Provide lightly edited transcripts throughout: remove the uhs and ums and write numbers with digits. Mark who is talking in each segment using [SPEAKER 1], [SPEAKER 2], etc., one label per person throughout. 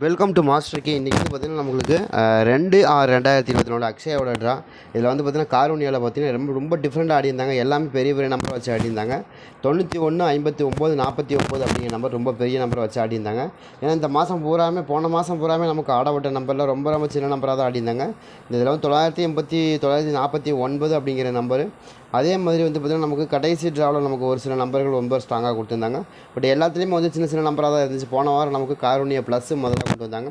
[SPEAKER 1] Welcome to master K. இன்றைக்கி வந்து பார்த்திங்கன்னா நம்மளுக்கு 2/6/2024 அக்ஷயாவோட ட்ரா. இதில் வந்து பார்த்திங்கன்னா காரூனியாவில் பார்த்திங்கன்னா ரொம்ப டிஃப்ரெண்ட்டாக ஆடியிருந்தாங்க. எல்லாமே பெரிய பெரிய நம்பரை வச்சு ஆடியிருந்தாங்க. 91, 59, 49 அப்படிங்கிற நம்பர் ரொம்ப பெரிய நம்பரை வச்சு ஆடியிருந்தாங்க. ஏன்னா இந்த மாதம் பூராமே போன மாதம் பூராமே நமக்கு ஆடப்பட்ட நம்பரில் ரொம்ப சின்ன நம்பராக தான் ஆடியிருந்தாங்க. இதில் வந்து 949 அப்படிங்கிற நம்பரு. அதே மாதிரி வந்து பார்த்திங்கன்னா நமக்கு கடைசி ட்ராவில் நமக்கு ஒரு சில நம்பர்கள் ரொம்ப ஸ்ட்ராங்காக கொடுத்துருந்தாங்க. பட் எல்லாத்துலேயுமே வந்து சின்ன நம்பராக தான் இருந்துச்சு. போன வாரம் நமக்கு காரூனியா ப்ளஸ் முதல்ல கொண்டு வந்தாங்க.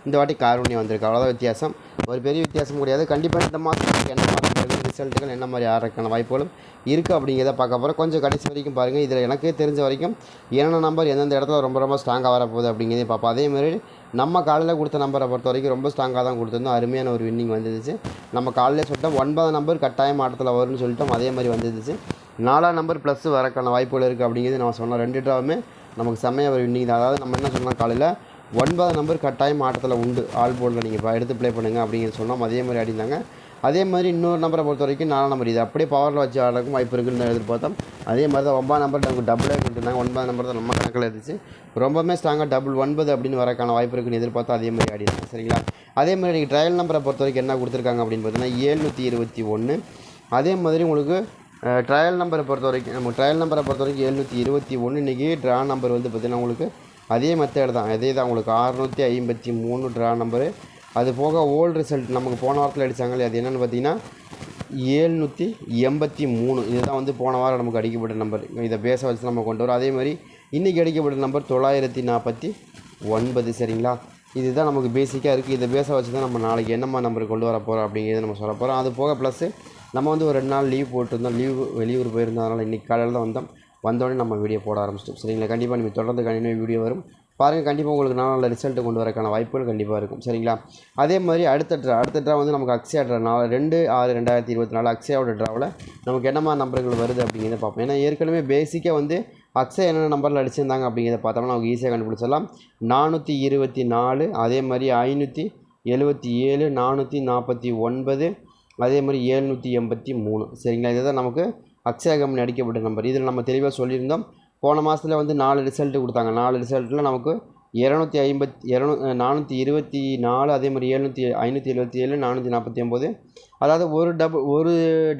[SPEAKER 1] இந்த வாட்டி காரூனியா வந்திருக்கு. அவ்வளோதான் வித்தியாசம். ஒரு பெரிய வித்தியாசம் கிடையாது. கண்டிப்பாக இந்த மாதத்துக்கு என்ன மாதிரி ரிசல்ட்டுகள் என்ன மாதிரி ஆறதுக்கான வாய்ப்புகளும் இருக்குது அப்படிங்கிறத பார்க்க போகிறோம். கொஞ்சம் கடைசி வரைக்கும் பாருங்கள். இதில் எனக்கு தெரிஞ்ச வரைக்கும் என்னென்ன நம்பர் எந்தெந்த இடத்துல ரொம்ப ஸ்ட்ராங்காக வரப்போகுது அப்படிங்கிறதையும் பார்ப்போம். அதேமாதிரி நம்ம காலையில் கொடுத்த நம்பரை பொறுத்த வரைக்கும் ரொம்ப ஸ்ட்ராங்காக தான் கொடுத்துருந்தோம். அருமையான ஒரு வின்னிங் வந்துருச்சு. நம்ம காலையில் சொல்லிட்டோம் 9 நம்பர் கட்டாயம் ஆட்டத்தில் வரும்னு சொல்லிட்டோம். அதே மாதிரி வந்துருச்சு. 4 நம்பர் ப்ளஸ் வரக்கான வாய்ப்புகள் இருக்குது அப்படிங்கிறது நம்ம சொன்னோம். 2 ட்ராவுமே நமக்கு செம்மையாக ஒரு வின்னிங் தான். அதாவது நம்ம என்ன சொன்னோம், காலையில் 9 நம்பர் கட்டாயம் ஆட்டத்தில் உண்டு, ஆல் போர்டில் நீங்கள் எடுத்து ப்ளே பண்ணுங்கள் அப்படிங்கிற சொன்னோம். அதே மாதிரி ஆடிந்தாங்க. அதே மாதிரி இன்னொரு நம்பரை பொறுத்த வரைக்கும் 4 நம்பர் இது அப்படியே பவரில் வச்சு ஆடுறதுக்கும் வாய்ப்பு இருக்குன்னு எதிர்பார்த்தோம். அதே மாதிரி தான் 9 நம்பர் நமக்கு டபுளே கொடுத்துருந்தாங்க. 9 நம்பர் தான் நம்ம கணக்கில் இருந்துச்சு. ரொம்பவுமே ஸ்ட்ராங்காக டபுள் 9 அப்படின்னு வரக்கான வாய்ப்பு இருக்குன்னு எதிர்பார்த்தோம். அதே மாதிரி ஆடினாங்க. சரிங்களா? அதே மாதிரி நீங்கள் ட்ரையல் நம்பரை பொறுத்த வரைக்கும் என்ன கொடுத்துருக்காங்க அப்படின்னு பார்த்தீங்கன்னா 721. அதே மாதிரி உங்களுக்கு ட்ரையல் நம்பரை பொறுத்த வரைக்கும் 721. இன்றைக்கி ட்ரா நம்பர் வந்து பார்த்திங்கன்னா உங்களுக்கு அதே மெத்தட் தான். அதே தான் உங்களுக்கு 653 ட்ரா நம்பரு. அது போக ஓல்டு ரிசல்ட் நமக்கு போன வாரத்தில் அடித்தாங்களே, அது என்னென்னு பார்த்தீங்கன்னா 783. இதுதான் வந்து போன வாரம் நமக்கு அடிக்கப்பட்ட நம்பர். இதை பேச வச்சு நம்ம கொண்டு வரோம். அதே மாதிரி இன்றைக்கி அடிக்கப்பட்ட நம்பர் 949. சரிங்களா? இதுதான் நமக்கு பேசிக்காக இருக்குது. இதை பேச வச்சு தான் நம்ம நாளைக்கு என்னம்மா நம்பர் கொண்டு வர போகிறோம் அப்படிங்கிறத நம்ம சொல்ல போகிறோம். அது போக ப்ளஸ்ஸு நம்ம வந்து ஒரு 2 நாள் லீவ் போட்டிருந்தோம். வெளியூர் போயிருந்தோம். அதனால் இன்றைக்கி காலையில் தான் வந்தோடனே நம்ம வீடியோ போட ஆரம்பிச்சிட்டோம். சரிங்களா? கண்டிப்பாக நீங்கள் தொடர்ந்து கண்டிப்பாக வீடியோ வரும் பாருங்கள். கண்டிப்பாக உங்களுக்கு நல்ல ரிசல்ட்டு கொண்டு வரக்கான வாய்ப்புகள் கண்டிப்பாக இருக்கும். சரிங்களா? அதே மாதிரி அடுத்த ட்ரா வந்து நமக்கு அக்ஷயா ட்ரா 2/6/2024 அக்ஷயாவோட ட்ராவில் நமக்கு என்னமா நம்பர்கள் வருது அப்படிங்கிறத பார்ப்போம். ஏன்னா ஏற்கனவே பேசிக்காக வந்து அக்ஷயா என்னென்ன நம்பரில் அடிச்சிருந்தாங்க அப்படிங்கிறத பார்த்தோம்னா நமக்கு ஈஸியாக கண்டுபிடிச்சிடலாம். 424, அதே மாதிரி 577, 449, அதே மாதிரி 783. சரிங்களா? இதுதான் நமக்கு அக்ஷயா கம்பெனி அடிக்கப்பட்ட நம்பர். இதில் நம்ம தெளிவாக சொல்லியிருந்தோம். போன மாதத்தில் வந்து 4 ரிசல்ட்டு கொடுத்தாங்க. 4 ரிசல்ட்டில் நமக்கு 424, அதே மாதிரி 577, 449. அதாவது ஒரு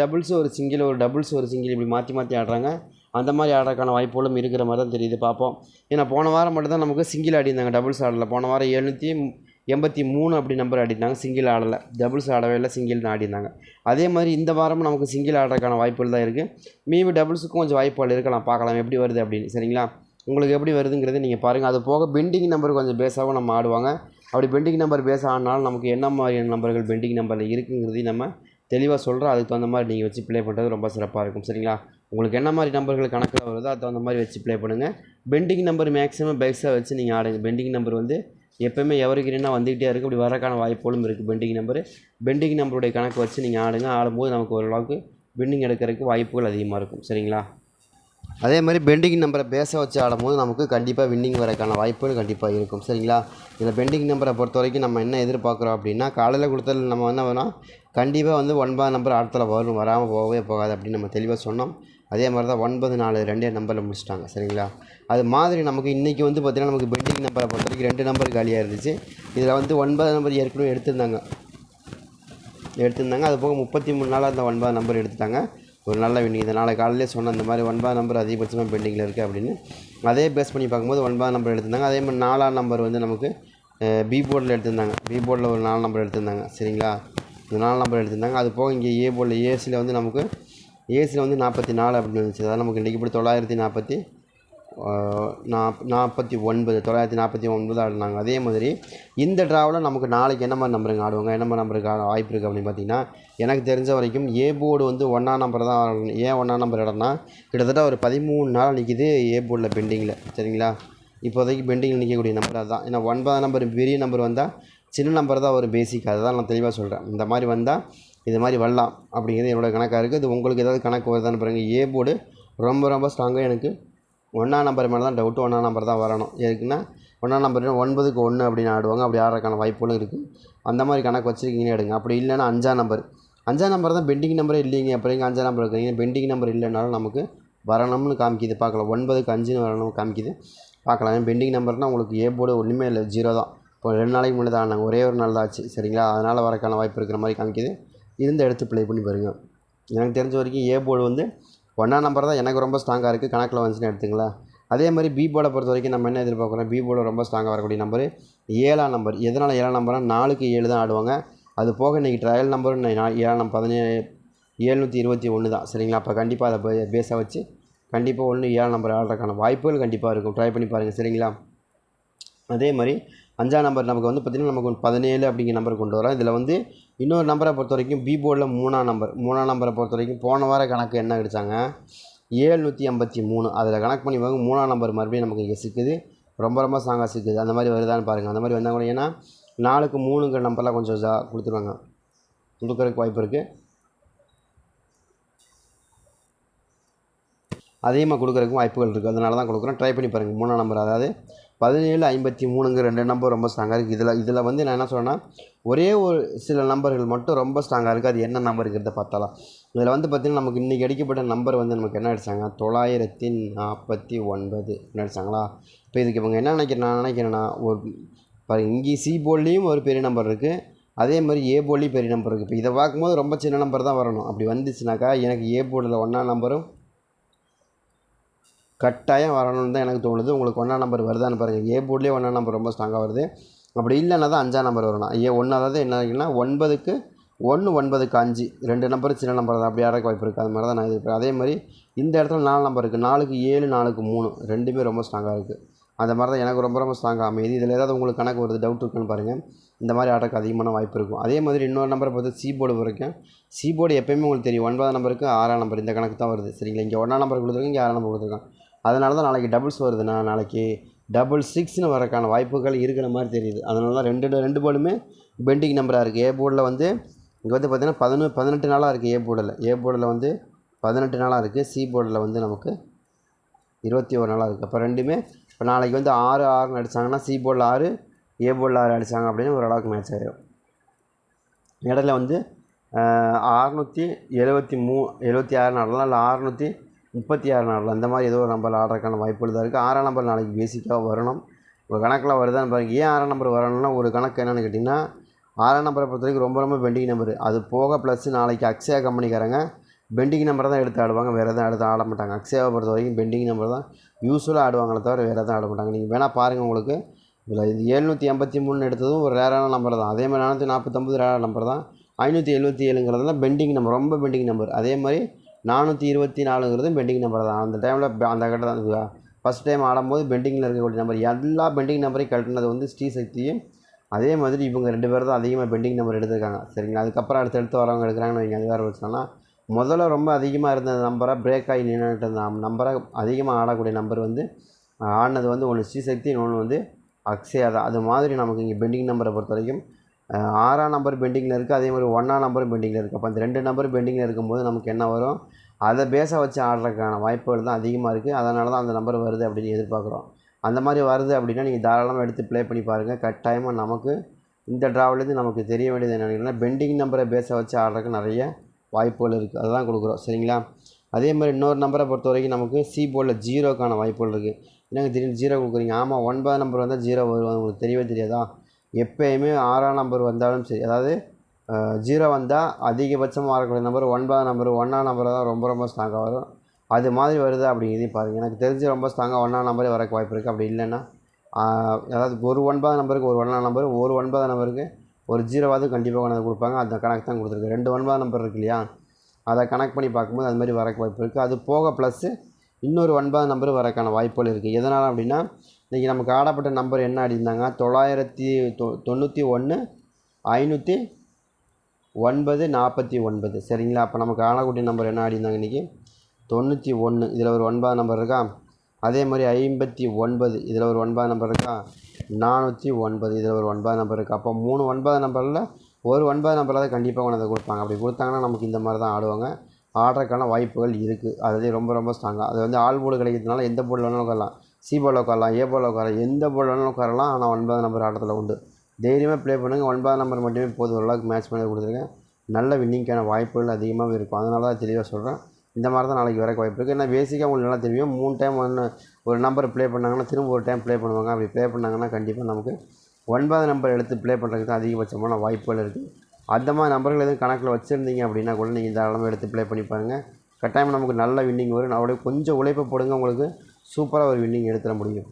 [SPEAKER 1] டபுள்ஸு ஒரு சிங்கிள், ஒரு டபுள்ஸ் ஒரு சிங்கிள், இப்படி மாற்றி ஆடுறாங்க. அந்த மாதிரி ஆடுறதுக்கான வாய்ப்புகளும் இருக்கிற மாதிரி தான் தெரியுது. பார்ப்போம். ஏன்னா போன வாரம் மட்டும்தான் நமக்கு சிங்கிள் ஆடிருந்தாங்க, டபுள்ஸ் ஆடலை. போன வாரம் 783 அப்படி நம்பர் ஆடிருந்தாங்க, சிங்கிள் ஆடலை. டபுள்ஸ் ஆடவே இல்லை, சிங்கிள் தான் ஆடிருந்தாங்க. அதே மாதிரி இந்த வாரமும் நமக்கு சிங்கிள் ஆடுறதுக்கான வாய்ப்புகள் தான் இருக்குது. மீதி டபுள்ஸுக்கும் கொஞ்சம் வாய்ப்புகள் இருக்கலாம். பார்க்கலாம் எப்படி வருது அப்படின்னு. சரிங்களா? உங்களுக்கு எப்படி வருதுங்கிறது நீங்கள் பாருங்கள். அது போக பெண்டிங் நம்பர் கொஞ்சம் பேஸாகவும் நம்ம ஆடுவாங்க. அப்படி பெண்டிங் நம்பர் பேஸ ஆடினாலும் நமக்கு என்ன மாதிரியான நம்பர்கள் பெண்டிங் நம்பரில் இருக்குங்கிறதையும் நம்ம தெளிவாக சொல்கிறோம். அதுக்கு தகுந்த மாதிரி நீங்கள் வச்சு ப்ளே பண்ணுறது ரொம்ப சிறப்பாக இருக்கும். சரிங்களா? உங்களுக்கு என்ன மாதிரி நம்பர்கள் கணக்கில் வருதோ அதுக்கு தகுந்த மாதிரி வச்சு ப்ளே பண்ணுங்கள். பெண்டிங் நம்பர் மேக்ஸிமம் பேஸாக வச்சு நீங்கள் ஆடுங்க. பெண்டிங் நம்பர் வந்து எப்போயுமே எவர்கிரீனாக வந்துக்கிட்டே இருக்குது. இப்படி வரக்கான வாய்ப்புகளும் இருக்குது. பெண்டிங் நம்பருடைய கணக்கு வச்சு நீங்கள் ஆடுங்க. ஆடும்போது நமக்கு ஓரளவுக்கு வின்னிங் எடுக்கிறதுக்கு வாய்ப்புகள் அதிகமாக இருக்கும். சரிங்களா? அதே மாதிரி பெண்டிங் நம்பரை பேச வச்சு ஆடும்போது நமக்கு கண்டிப்பாக வின்னிங் வரக்கான வாய்ப்புகள் கண்டிப்பாக இருக்கும். சரிங்களா? இந்த பெண்டிங் நம்பரை பொறுத்த வரைக்கும் நம்ம என்ன எதிர்பார்க்குறோம் அப்படின்னா, காலையில் கொடுத்தது நம்ம என்ன வேணால் கண்டிப்பாக வந்து 9 நம்பர் ஆட்டத்தில் வராமல் போகவே போகாது அப்படின்னு நம்ம தெளிவாக சொன்னோம். அதே மாதிரி தான் 9-4 நம்பரில் முடிச்சிட்டாங்க. சரிங்களா? அது மாதிரி நமக்கு இன்றைக்கி வந்து பார்த்திங்கன்னா நமக்கு பெண்டிங் நம்பரை பொறுத்த வரைக்கும் 2 நம்பர் காலியாக இருந்துச்சு. இதில் வந்து 9 நம்பர் ஏற்கனவே எடுத்திருந்தாங்க. அது போக 33 நாளாக அந்த 9 நம்பர் எடுத்துட்டாங்க. ஒரு நல்ல வின்னிங். இதனால் காலையிலே சொன்ன இந்த மாதிரி 9 நம்பர் அதிகபட்சமாக பெண்டிங்கில் இருக்குது அப்படின்னு. அதே பேஸ் பண்ணி பார்க்கும்போது 9 நம்பர் எடுத்திருந்தாங்க. அதே மாதிரி 4 நம்பர் வந்து நமக்கு பி போர்டில் எடுத்திருந்தாங்க. பி போர்டில் ஒரு 4 நம்பர் எடுத்திருந்தாங்க. சரிங்களா? இந்த 4 நம்பர் எடுத்திருந்தாங்க. அது போக இங்கே ஏ போர்டில் ஏசியில் வந்து நமக்கு 44 அப்படின்னு இருந்துச்சு. அதாவது நமக்கு இன்றைக்கி இப்படி 949 ஆடினாங்க. அதே மாதிரி இந்த ட்ராவில் நமக்கு நாளைக்கு என்ன மாதிரி நம்பருங்க ஆடுவாங்க, என்ன மாதிரி நம்பருக்கு வாய்ப்பு இருக்குது அப்படின்னு பார்த்தீங்கன்னா, எனக்கு தெரிஞ்ச வரைக்கும் ஏ போர்டு வந்து 1 நம்பர் தான் ஆடணும். ஏன் 1 நம்பர் இடம்னா கிட்டத்தட்ட ஒரு 13 நாள் நிற்கிது ஏ போர்டில் பெண்டிங்கில். சரிங்களா? இப்போதைக்கு பெண்டிங்கில் நிற்கக்கூடிய நம்பர் அதுதான். ஏன்னா 9 நம்பர் பெரிய நம்பர் வந்தால் சின்ன நம்பர் தான் ஒரு பேசிக். அதுதான் நான் தெளிவாக சொல்கிறேன். இந்த மாதிரி வந்தால் இது மாதிரி வரலாம் அப்படிங்கிறது என்னோடய கணக்காக இருக்குது. இது உங்களுக்கு ஏதாவது கணக்கு வருதான்னு பாருங்கள். ஏ போர்டு ரொம்ப ஸ்ட்ராங்காக எனக்கு 1 நம்பர் மேலே தான் டவுட்டு. 1 நம்பர் தான் வரணும். எதுக்குன்னா 1 நம்பர் 9க்கு 1 அப்படின்னு ஆடுவாங்க. அப்படி ஆடுறதுக்கான வாய்ப்புகளும் இருக்குது. அந்த மாதிரி கணக்கு வச்சுருக்கீங்கன்னு எடுங்க. அப்படி இல்லைன்னா 5 நம்பர் தான் பெண்டிங் நம்பரே இல்லைங்க. அப்புறம் 5 நம்பர் இருக்குங்க. பெண்டிங் நம்பர் இல்லைனாலும் நமக்கு வரணும்னு காமிக்கிது. பார்க்கலாம். 9க்கு 5ன்னு வரணும் காமிக்கிது. பார்க்கலாம். பெண்டிங் நம்பர்னால் உங்களுக்கு ஏ போர்டு ஒன்றுமே இல்லை, 0 தான். இப்போ 2 நாளைக்கு முன்னாடி தான் ஆடினாங்க, ஒரே ஒரு நாள் தான் ஆச்சு சரிங்களா. அதனால் வரக்கான வாய்ப்பு இருக்கிற மாதிரி காமிக்குது. இருந்த எடுத்து ப்ளே பண்ணி பாருங்கள். எனக்கு தெரிஞ்ச வரைக்கும் ஏ போர்டு வந்து 1ஆம் நம்பர் தான் எனக்கு ரொம்ப ஸ்ட்ராங்காக இருக்குது, கணக்கில் வந்துச்சுன்னு எடுத்துங்களேன். அதே மாதிரி பி போர்டை பொறுத்த வரைக்கும் நம்ம என்ன எதிர்பார்க்குறோம், பி போர்டு ரொம்ப ஸ்ட்ராங்காக வரக்கூடிய நம்பர் 7ஆம் நம்பர். எதனால் 7ஆம் நம்பர்னா 4க்கு 7 தான் ஆடுவாங்க. அது போக இன்றைக்கி ட்ரையல் நம்பர் 7ஆம் 721 தான் சரிங்களா. அப்போ கண்டிப்பாக அதை பேஸாக வச்சு கண்டிப்பாக 7ஆம் நம்பர் ஆடுறதுக்கான வாய்ப்புகள் கண்டிப்பாக இருக்கும். ட்ரை பண்ணி பாருங்கள் சரிங்களா. அதே மாதிரி 5ஆம் நம்பர் நமக்கு வந்து பார்த்திங்கன்னா நமக்கு 17 அப்படிங்கிற நம்பர் கொண்டு வரோம். இதில் வந்து இன்னொரு நம்பரை பொறுத்த வரைக்கும் பி போர்டில் 3ஆம் நம்பரை பொறுத்த வரைக்கும் போன வார கணக்கு என்ன அடித்தாங்க, 783. அதில் கணக்கு பண்ணி பாருங்க 3ஆம் நம்பர் மறுபடியும் நமக்கு இங்கே சிக்குது, ரொம்ப ஸ்ட்ராங்காக சிக்குது. அந்த மாதிரி வருதான்னு பாருங்கள். அந்த மாதிரி வந்தால் கூட ஏன்னா 4க்கு 3ங்கிற நம்பர்லாம் கொஞ்சம் கொடுத்துருவாங்க, கொடுக்குறதுக்கு வாய்ப்பு இருக்குது, அதிகமாக கொடுக்குறதுக்கும் வாய்ப்புகள் இருக்குது. அதனால தான் கொடுக்குறோம். ட்ரை பண்ணி பாருங்கள். 3ஆம் நம்பர் அதாவது 1753ங்கிற 2 நம்பர் ரொம்ப ஸ்ட்ராங்காக இருக்குது. இதில் வந்து நான் என்ன சொல்கிறேன்னா ஒரே ஒரு சில நம்பர்கள் மட்டும் ரொம்ப ஸ்ட்ராங்காக இருக்குது. அது என்ன நம்பருங்கிறத பார்த்தாலாம். இதில் வந்து பார்த்திங்கன்னா நமக்கு இன்றைக்கி அடிக்கப்பட்ட நம்பர் வந்து நமக்கு என்ன அடித்தாங்க, 949 என்ன அடித்தாங்களா. இப்போ இதுக்கு இவங்க என்ன நினைக்கிறேன்னா ஒரு பாருங்கள், இங்கே சி போர்ட்லேயும் ஒரு பெரிய நம்பர் இருக்குது, அதே மாதிரி ஏ போர்ட்லேயும் பெரிய நம்பர் இருக்குது. இப்போ இதை பார்க்கும்போது ரொம்ப சின்ன நம்பர் தான் வரணும். அப்படி வந்துச்சுனாக்கா எனக்கு ஏ போர்டில் 1ஆம் நம்பரும் கட்டாயம் வரணும்னு தான் எனக்கு தோணுது. உங்களுக்கு 1ஆம் நம்பர் வருதான்னு பாருங்கள். ஏ போர்ட்லேயே 1ஆம் நம்பர் ரொம்ப ஸ்ட்ராங்காக வருது. அப்படி இல்லைன்னா தான் 5ஆம் நம்பர் வரணும். 1 அதாவது என்ன இருக்குன்னா 9க்கு 1 9க்கு 5 2 நம்பர் சின்ன நம்பர் தான், அப்படி ஆறக்கு வாய்ப்பு இருக்குது. அது மாதிரி தான் நான் எதிர்ப்பேன். அதே மாதிரி இந்த இடத்துல 4 நம்பர் இருக்குது, 4க்கு 7 4க்கு 3 ரெண்டுமே ரொம்ப ஸ்ட்ராங்காக இருக்குது. அந்த மாதிரி தான் எனக்கு ரொம்ப ஸ்ட்ராங்காக அமையுது. இதில் ஏதாவது உங்களுக்கு கணக்கு வருது, டவுட் இருக்குன்னு பாருங்கள். இந்த மாதிரி ஆட்டக்கு அதிகமான வாய்ப்பு இருக்கும். அதே மாதிரி இன்னொரு நம்பரை பார்த்து சி போர்டு வரைக்கும், சி போர்டு எப்போயுமே உங்களுக்கு தெரியும் 9ஆம் நம்பருக்கு 6ஆம் நம்பர் இந்த கணக்கு தான் வருது சரிங்களா. இங்கே 1ஆம் நம்பர் கொடுத்துருக்கேன், இங்கே 6ஆம் நம்பர் கொடுத்துருக்கேன். அதனால தான் நாளைக்கு டபுள்ஸ் வருதுண்ணா, நாளைக்கு 66ன்னு வரக்கான வாய்ப்புகள் இருக்கிற மாதிரி தெரியுது. அதனால தான் ரெண்டு போர்டுமே பெண்டிங் நம்பராக இருக்குது. ஏ போர்டில் வந்து இங்கே வந்து பார்த்திங்கன்னா 18 நாளாக இருக்குது. ஏ போர்டில் வந்து 18 நாளாக இருக்குது. சி போர்டில் வந்து நமக்கு 21 நாளாக இருக்குது. அப்போ ரெண்டுமே இப்போ நாளைக்கு வந்து 6 6ன்னு அடித்தாங்கன்னா சி போர்டில் 6 ஏ போர்டில் 6 அடித்தாங்க அப்படின்னு ஓரளவுக்கு மேட்ச் ஆகிடும். இடையில வந்து 676 நாடலாம், இல்லை 636 நாடலாம், இந்த மாதிரி ஏதோ ஒரு நம்பர் ஆடுறதுக்கான வாய்ப்புகள் தான் இருக்குது. 6ஆம் நம்பர் நாளைக்கு பேசிக்காக வரணும். ஒரு கணக்கில் வருதான்னு பாருங்கள். ஏன் 6ஆம் நம்பர் வரணும்னா ஒரு கணக்கு என்னென்னு கேட்டிங்கன்னா 6ஆம் நம்பரை பொறுத்த வரைக்கும் ரொம்ப பெண்டிங் நம்பர். அது போக ப்ளஸ் நாளைக்கு அக்ஷயா கம்பெனிக்காரங்க பெண்டிங் நம்பர் தான் எடுத்து ஆடுவாங்க, வேறு எதுவும் எடுத்து ஆட மாட்டாங்க. அக்ஷயாவை பொறுத்த வரைக்கும் பெண்டிங் நம்பர் தான் யூஸ்வலாக ஆடுவாங்களே தவிர வேறு எதுவும் ஆட மாட்டாங்க. நீங்கள் வேணால் பாருங்கள். உங்களுக்கு இதில் 783 எடுத்ததும் ஒரு ரேரான நம்பர் தான். அதே மாதிரி 449 ரேரான நம்பர் தான். 577ங்கிறதுலாம் பெண்டிங் நம்பர், ரொம்ப பெண்டிங் நம்பர். அதே மாதிரி 424ங்கிறது பெண்டிங் நம்பர் தான். அந்த டைமில் அந்த கட்ட ஃபஸ்ட் டைம் ஆடும்போது பெண்டிங்கில் இருக்கக்கூடிய நம்பர் எல்லா பெண்டிங் நம்பரையும் கழட்டினது வந்து ஸ்ரீசக்தியும். அதே மாதிரி இவங்க 2 பேர் தான் அதிகமாக பெண்டிங் நம்பர் எடுத்திருக்காங்க சரிங்களா. அதுக்கப்புறம் அடுத்தடுத்து வரவங்க எடுக்கிறாங்கன்னு வைங்க, அது வேறு வச்சுனா முதல்ல ரொம்ப அதிகமாக இருந்த நம்பரை பிரேக் ஆகி நின்றுட்டு இருந்த நம்பரை அதிகமாக ஆடக்கூடிய நம்பர் வந்து ஆடினது வந்து ஒன்று ஸ்ரீசக்தி, இன்னொன்று வந்து அக்ஷயா தான். அது மாதிரி நமக்கு இங்கே பெண்டிங் நம்பரை பொறுத்த வரைக்கும் 6ஆம் நம்பர் பெண்டிங்கில் இருக்குது, அதே மாதிரி 1ஆம் நம்பரும் பெண்டிங்கில் இருக்குது. அப்போ அந்த 2 நம்பர் பெண்டிங்கில் இருக்கும்போது நமக்கு என்ன வரும், அதை பேஸாக வச்சு ஆடுறதுக்கான வாய்ப்புகள் தான் அதிகமாக இருக்குது. அதனால தான் அந்த நம்பர் வருது அப்படின்னு எதிர்பார்க்குறோம். அந்த மாதிரி வருது அப்படின்னா நீங்கள் தாராளமாக எடுத்து ப்ளே பண்ணி பாருங்கள். கட்டாயமாக நமக்கு இந்த ட்ராவிலேருந்து நமக்கு தெரிய வேண்டியது என்னென்னா பெண்டிங் நம்பரை பேஸாக வச்சு ஆடுறதுக்கு நிறைய வாய்ப்புகள் இருக்குது. அதுதான் கொடுக்குறோம் சரிங்களா. அதே மாதிரி இன்னொரு நம்பரை பொறுத்த வரைக்கும் நமக்கு சி போர்டில் 0க்கான வாய்ப்புகள் இருக்குது. என்னங்க திடீர்னு 0 கொடுக்குறீங்க? ஆமாம், 9ஆம் நம்பர் வந்தால் 0 வரும், உங்களுக்கு தெரியவே தெரியாதா. எப்போயுமே 6ஆம் நம்பர் வந்தாலும் சரி, அதாவது 0 வந்தால் அதிகபட்சமாக வரக்கூடிய நம்பர் 9ஆம் நம்பர், 1ஆம் நம்பர் தான் ரொம்ப ஸ்ட்ராங்காக வரும். அது மாதிரி வருது அப்படிங்கிறதையும் பாருங்கள். எனக்கு தெரிஞ்சு ரொம்ப ஸ்ட்ராங்காக 1ஆம் நம்பரே வரக்கு வாய்ப்பு இருக்குது. அப்படி இல்லைன்னா அதாவது ஒரு 9ஆம் நம்பருக்கு ஒரு 1ஆம் நம்பர், ஒரு 9ஆம் நம்பருக்கு ஒரு 0வாவது கண்டிப்பாக கொண்டு கொடுப்பாங்க. அந்த கணக்கு தான் கொடுத்துருக்கு. 2 9ஆம் நம்பர் இருக்கு இல்லையா, அதை கனெக்ட் பண்ணி பார்க்கும்போது அது மாதிரி வரக்கு வாய்ப்பு இருக்குது. அது போக ப்ளஸ்ஸு இன்னொரு 9ஆம் நம்பர் வரக்கான வாய்ப்புகள் இருக்குது. எதனால் அப்படின்னா இன்றைக்கி நமக்கு ஆடப்பட்ட நம்பர் என்ன ஆடிருந்தாங்க, 991 509 சரிங்களா. அப்போ நமக்கு ஆடக்கூடிய நம்பர் என்ன ஆடிருந்தாங்க இன்றைக்கி 91. இதில் ஒரு 9ஆம் நம்பர் இருக்கா. அதே மாதிரி 59, இதில் ஒரு 9ஆம் நம்பர் இருக்கா. 409, இதில் ஒரு 9ஆம் நம்பர் இருக்குது. அப்போ 3 9ஆம் நம்பரில் ஒரு 9ஆம் நம்பரில் தான் கண்டிப்பாக கொண்டு வந்து கொடுப்பாங்க. அப்படி கொடுத்தாங்கன்னா நமக்கு இந்த மாதிரி தான் ஆடுவாங்க. ஆடுறதுக்கான வாய்ப்புகள் இருக்குது. அதுலேயே ரொம்ப ஸ்ட்ராங்காக அது வந்து ஆல் போர்டு கிடைக்கிறதுனால எந்த போர்டில் வேணாலும் உட்காரலாம். சி போர்டில் உட்காரலாம், ஏ போர்டில் உட்காரலாம், எந்த போர்டில் வேணாலும் உட்காரலாம். ஆனால் 9ஆம் நம்பர் ஆட்டத்தில் உண்டு. தைரியமாக ப்ளே பண்ணுங்கள். 9ஆம் நம்பர் மட்டுமே போதும். ஓரளவுக்கு மேட்ச் பண்ணி கொடுத்துருக்கேன். நல்ல வின்னிங்கான வாய்ப்புகள் அதிகமாகவே இருக்கும். அதனால தான் தெளிவாக சொல்கிறேன். இந்த மாதிரி தான் நாளைக்கு வரக்கு வாய்ப்பு இருக்குது. ஏன்னா பேசிக்காக உங்களுக்கு நல்லா தெரியும். 3 டைம் ஒரு நம்பர் ப்ளே பண்ணாங்கன்னா திரும்ப ஒரு டைம் ப்ளே பண்ணுவாங்க. அப்படி ப்ளே பண்ணாங்கன்னா கண்டிப்பாக நமக்கு 9 நம்பர் எடுத்து ப்ளே பண்ணுறதுக்கு தான் அதிகபட்சமான வாய்ப்புகள் இருக்குது. அந்த மாதிரி நம்பர்கள் எதுவும் கணக்கில் வச்சுருந்தீங்க அப்படின்னா கூட நீங்கள் தாராளமாக எடுத்து ப்ளே பண்ணி பாருங்கள். கட்டாயமாக நமக்கு நல்ல வின்னிங் வரும். அப்படியே கொஞ்சம் உழைப்பை போடுங்க, உங்களுக்கு சூப்பராக ஒரு வின்னிங் எடுத்துட முடியும்.